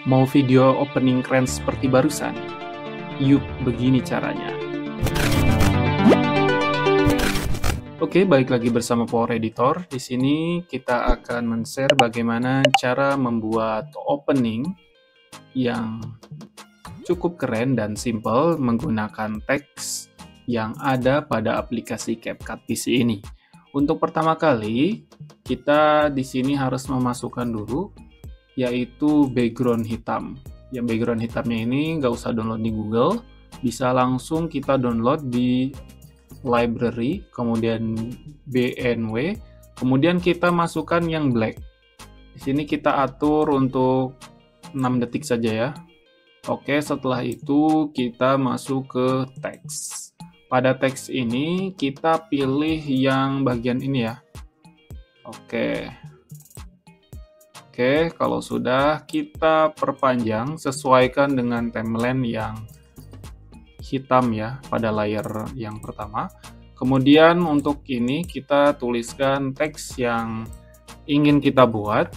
Mau video opening keren seperti barusan? Yuk, begini caranya. Oke, balik lagi bersama Power Editor. Di sini kita akan men-share bagaimana cara membuat opening yang cukup keren dan simple menggunakan teks yang ada pada aplikasi CapCut PC ini. Untuk pertama kali, kita di sini harus memasukkan dulu, yaitu background hitam. Yang background hitamnya ini nggak usah download di Google, bisa langsung kita download di library, kemudian BNW, kemudian kita masukkan yang black. Di sini kita atur untuk 6 detik saja ya. Oke, setelah itu kita masuk ke teks. Pada teks ini kita pilih yang bagian ini ya. Oke, kalau sudah kita perpanjang, sesuaikan dengan timeline yang hitam ya pada layer yang pertama. Kemudian untuk ini kita tuliskan teks yang ingin kita buat.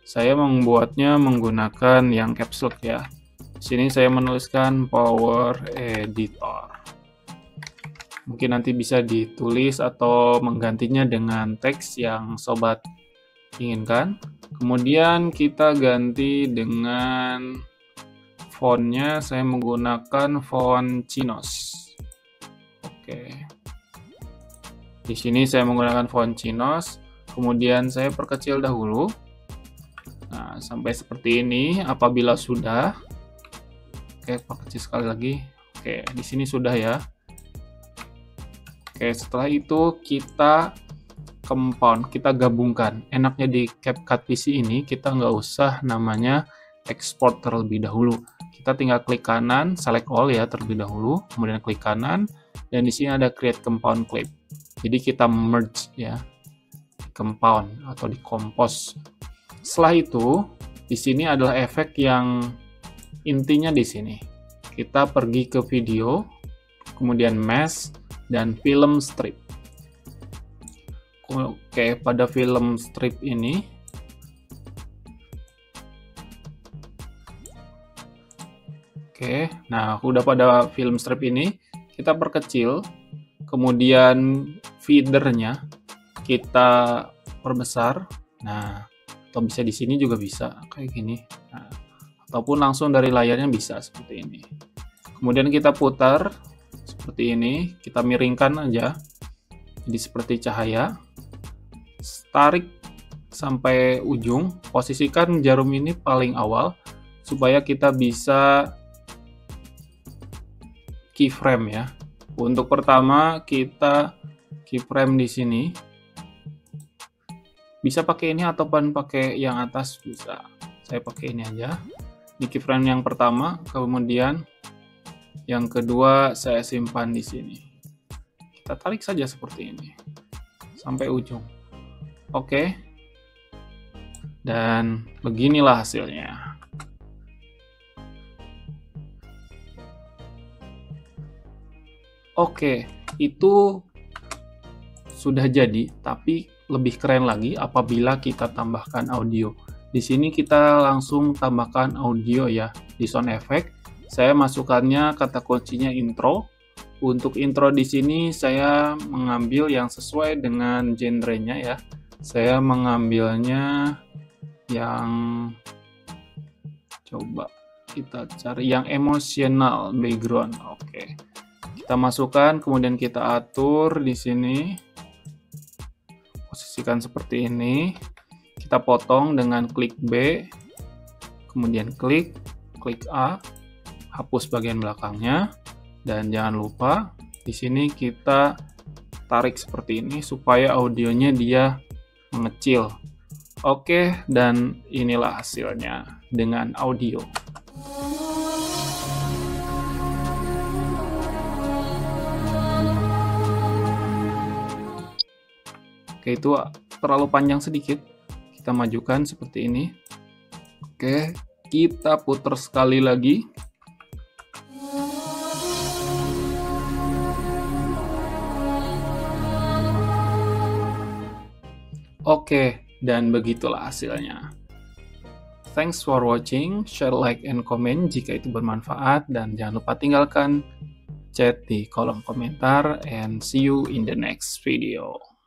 Saya membuatnya menggunakan yang caps lock ya. Di sini saya menuliskan Power Editor. Mungkin nanti bisa ditulis atau menggantinya dengan teks yang sobat inginkan. Kemudian kita ganti dengan fontnya, saya menggunakan font Chinos. Oke. Di sini saya menggunakan font Chinos. Kemudian saya perkecil dahulu. Nah, sampai seperti ini. Apabila sudah, oke, perkecil sekali lagi. Oke, di sini sudah ya. Oke, setelah itu kita compound, kita gabungkan. Enaknya di CapCut PC ini kita nggak usah namanya export terlebih dahulu. Kita tinggal klik kanan, select all ya terlebih dahulu, kemudian klik kanan, dan di sini ada create compound clip. Jadi kita merge ya, compound atau di compose. Setelah itu, di sini adalah efek yang intinya di sini. Kita pergi ke video, kemudian mesh, dan film strip. Oke, pada film strip ini nah udah pada film strip ini kita perkecil, kemudian feedernya kita perbesar. Nah, atau bisa di sini juga bisa kayak gini. Nah, ataupun langsung dari layarnya bisa seperti ini. Kemudian kita putar seperti ini, kita miringkan aja, jadi seperti cahaya. Tarik sampai ujung, posisikan jarum ini paling awal, supaya kita bisa keyframe ya. Untuk pertama, kita keyframe di sini. Bisa pakai ini ataupun pakai yang atas, bisa. Saya pakai ini aja. Di keyframe yang pertama, kemudian yang kedua saya simpan di sini. Kita tarik saja seperti ini sampai ujung. Oke. Dan beginilah hasilnya. Oke, itu sudah jadi, tapi lebih keren lagi apabila kita tambahkan audio. Di sini kita langsung tambahkan audio ya di sound effect. Saya masukkannya kata kuncinya intro. Untuk intro di sini saya mengambil yang sesuai dengan genrenya ya. Saya mengambilnya yang, coba kita cari yang emotional background. Oke. Kita masukkan, kemudian kita atur di sini. Posisikan seperti ini. Kita potong dengan klik B, kemudian klik A. Hapus bagian belakangnya, dan jangan lupa di sini kita tarik seperti ini supaya audionya dia mengecil. Oke, dan inilah hasilnya dengan audio. Oke, itu terlalu panjang sedikit. Kita majukan seperti ini. Oke, kita putar sekali lagi. Oke, dan begitulah hasilnya. thanks for watching, share, like, and comment jika itu bermanfaat, dan jangan lupa tinggalkan chat di kolom komentar, and see you in the next video.